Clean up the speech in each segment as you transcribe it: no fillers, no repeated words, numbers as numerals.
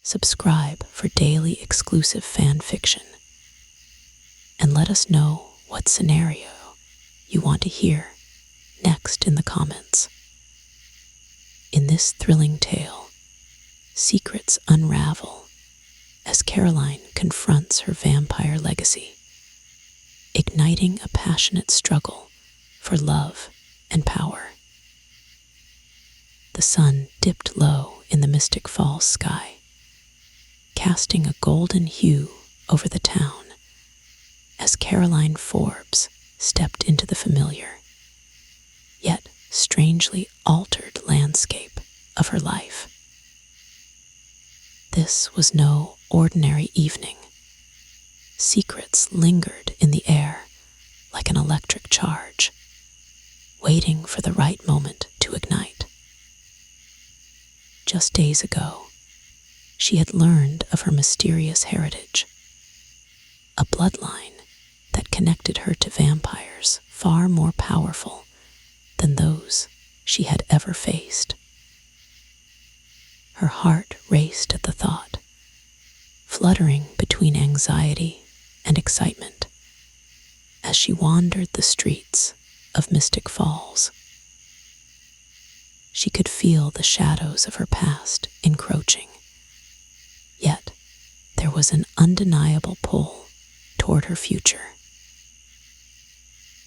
subscribe for daily exclusive fan fiction, and let us know what scenario you want to hear next in the comments. In this thrilling tale, secrets unravel as Caroline confronts her vampire legacy, igniting a passionate struggle for love and power. The sun dipped low in the Mystic Falls sky, casting a golden hue over the town as Caroline Forbes stepped into the familiar, yet strangely altered landscape of her life. This was no ordinary evening. Secrets lingered in the air like an electric charge, waiting for the right moment to ignite. Just days ago, she had learned of her mysterious heritage, a bloodline that connected her to vampires far more powerful than those she had ever faced. Her heart raced at the thought, fluttering between anxiety and excitement as she wandered the streets of Mystic Falls. She could feel the shadows of her past encroaching, yet there was an undeniable pull toward her future.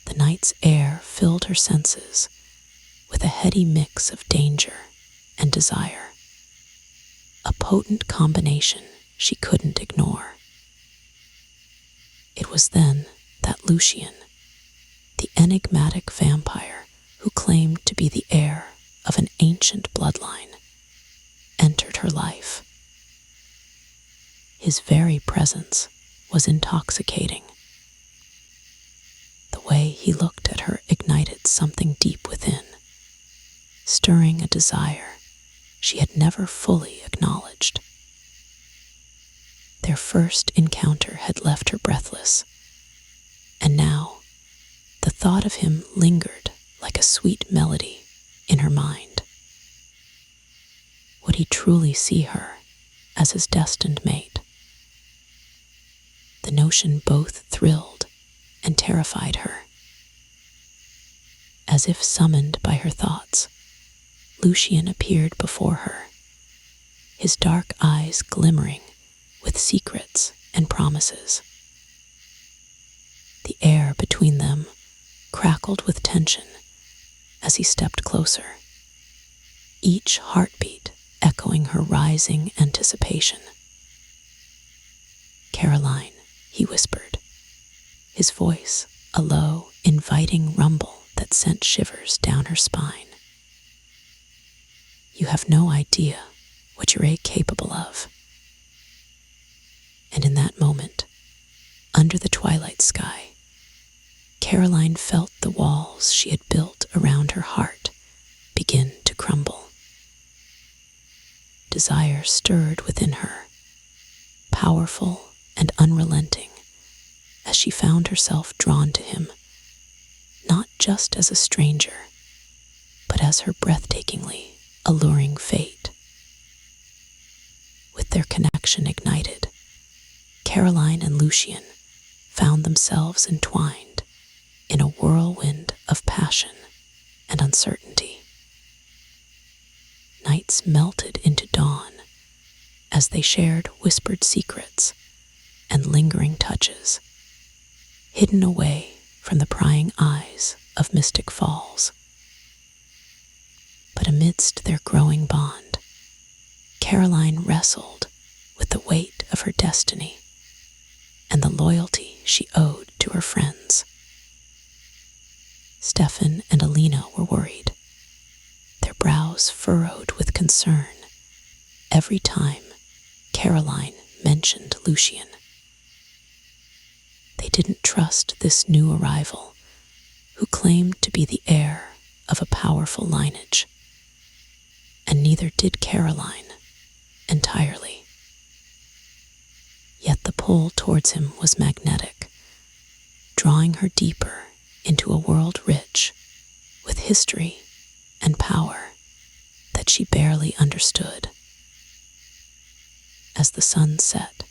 The night's air filled her senses with a heady mix of danger and desire, a potent combination she couldn't ignore. It was then that Lucian, the enigmatic vampire who claimed to be the heir of an ancient bloodline, entered her life. His very presence was intoxicating. The way he looked at her ignited something deep within, stirring a desire she had never fully acknowledged. Their first encounter had left her breathless, and now the thought of him lingered like a sweet melody in her mind. Would he truly see her as his destined mate? The notion both thrilled and terrified her. As if summoned by her thoughts, Lucian appeared before her, his dark eyes glimmering with secrets and promises. The air between them crackled with tension as he stepped closer, each heartbeat echoing her rising anticipation. "Caroline," he whispered, his voice a low, inviting rumble that sent shivers down her spine. "You have no idea what you're capable of." And in that moment, under the twilight sky, Caroline felt the walls she had built around her heart begin to crumble. Desire stirred within her, powerful and unrelenting, as she found herself drawn to him, not just as a stranger, but as her breathtakingly alluring fate. With their connection ignited, Caroline and Lucian found themselves entwined in a whirlwind of passion and uncertainty. Nights melted into dawn as they shared whispered secrets and lingering touches, hidden away from the prying eyes of Mystic Falls. But amidst their growing bond, Caroline wrestled with the weight of her destiny and the loyalty she owed to her friends. Stefan and Alina were worried, their brows furrowed with concern every time Caroline mentioned Lucian. They didn't trust this new arrival, who claimed to be the heir of a powerful lineage, and neither did Caroline entirely. Yet the pull towards him was magnetic, drawing her deeper into a world rich with history and power that she barely understood. as the sun set,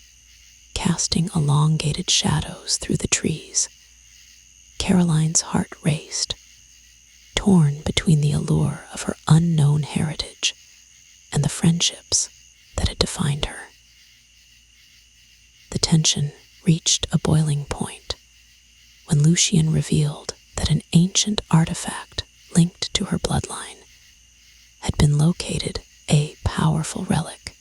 casting elongated shadows through the trees, Caroline's heart raced, torn between the allure of her unknown heritage and the friendships that had defined her. The tension reached a boiling point when Lucian revealed that an ancient artifact linked to her bloodline had been located, a powerful relic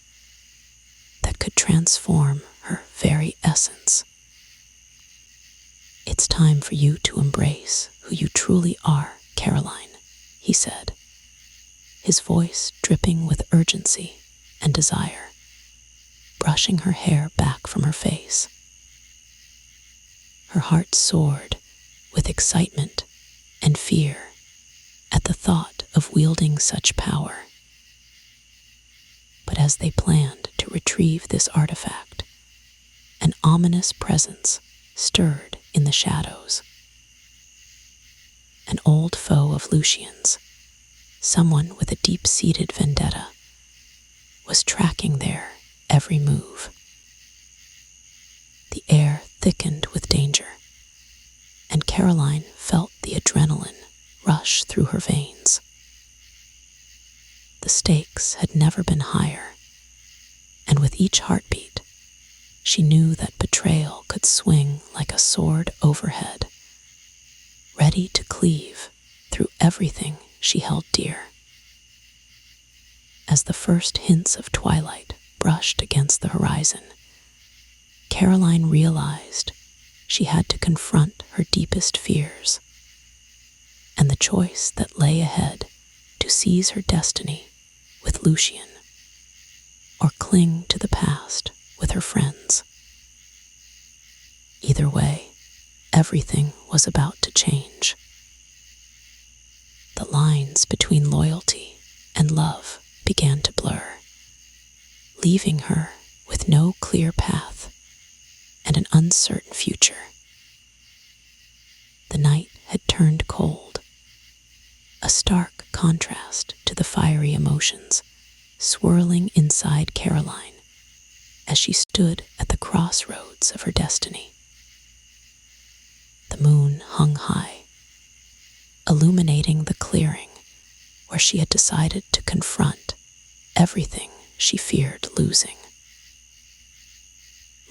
that could transform her very essence. "It's time for you to embrace who you truly are, Caroline," he said, his voice dripping with urgency and desire, brushing her hair back from her face. Her heart soared with excitement and fear at the thought of wielding such power. But as they planned to retrieve this artifact, an ominous presence stirred in the shadows. An old foe of Lucian's, someone with a deep-seated vendetta, was tracking their every move. The air thickened with danger, and Caroline felt the adrenaline rush through her veins. The stakes had never been higher, and with each heartbeat, she knew that betrayal could swing like a sword overhead, ready to cleave through everything she held dear. As the first hints of twilight brushed against the horizon, Caroline realized she had to confront her deepest fears, and the choice that lay ahead to seize her destiny with Lucian or cling to the past with her friends. Either way, everything was about to change. The lines between loyalty and love began to blur, leaving her with no clear path and an uncertain future. The night had turned cold, a stark contrast to the fiery emotions swirling inside Caroline as she stood at the crossroads of her destiny. The moon hung high, illuminating the clearing where she had decided to confront everything she feared losing.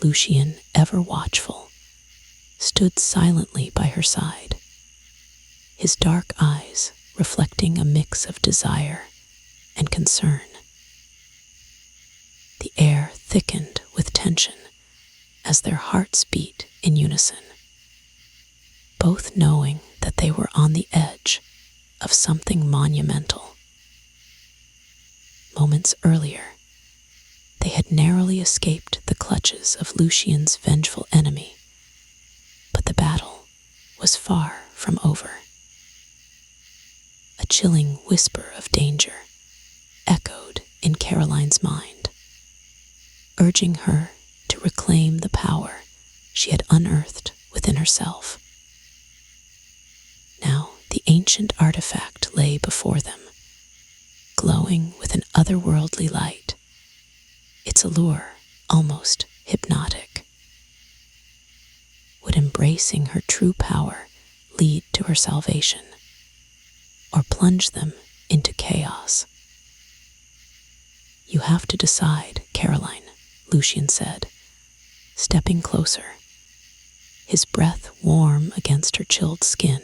Lucian, ever watchful, stood silently by her side, his dark eyes reflecting a mix of desire and concern. The air thickened with tension as their hearts beat in unison, both knowing that they were on the edge of something monumental. Moments earlier, they had narrowly escaped the clutches of Lucian's vengeful enemy, but the battle was far from over. A chilling whisper of danger echoed in Caroline's mind, urging her to reclaim the power she had unearthed within herself. Now the ancient artifact lay before them, glowing with an otherworldly light, its allure almost hypnotic. Would embracing her true power lead to her salvation, or plunge them into chaos? "You have to decide, Caroline," Lucian said, stepping closer, his breath warm against her chilled skin.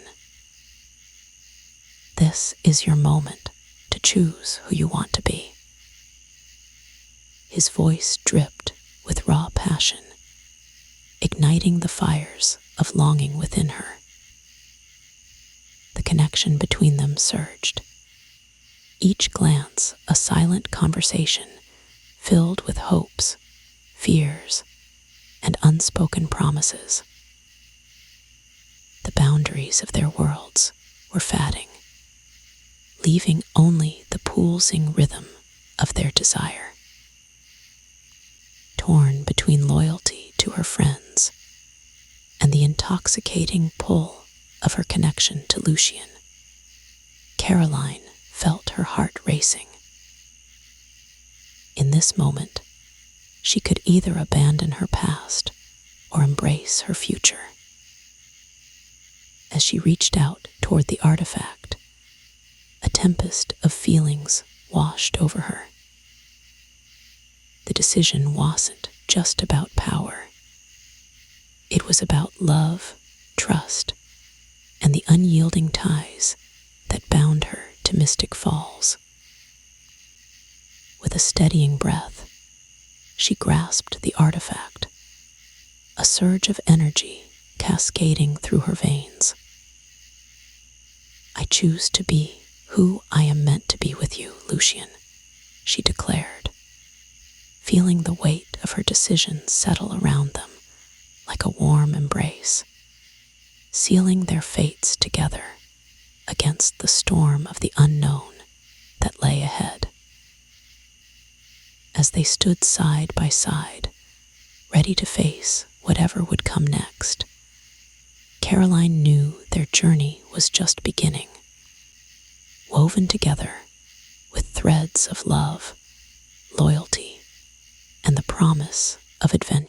"This is your moment to choose who you want to be." His voice dripped with raw passion, igniting the fires of longing within her. The connection between them surged, each glance a silent conversation filled with hopes, fears, and unspoken promises. The boundaries of their worlds were fading, leaving only the pulsing rhythm of their desire. Torn between loyalty to her friends and the intoxicating pull of her connection to Lucian, Caroline felt her heart racing. In this moment, She could either abandon her past or embrace her future. As she reached out toward the artifact, a tempest of feelings washed over her. The decision wasn't just about power. It was about love, trust, and the unyielding ties that bound her to Mystic Falls. With a steadying breath, she grasped the artifact, a surge of energy cascading through her veins. "I choose to be who I am meant to be with you, Lucian," she declared, feeling the weight of her decision settle around them like a warm embrace, sealing their fates together against the storm of the unknown that lay ahead. As they stood side by side, ready to face whatever would come next, Caroline knew their journey was just beginning. Woven together with threads of love, loyalty, and the promise of adventure.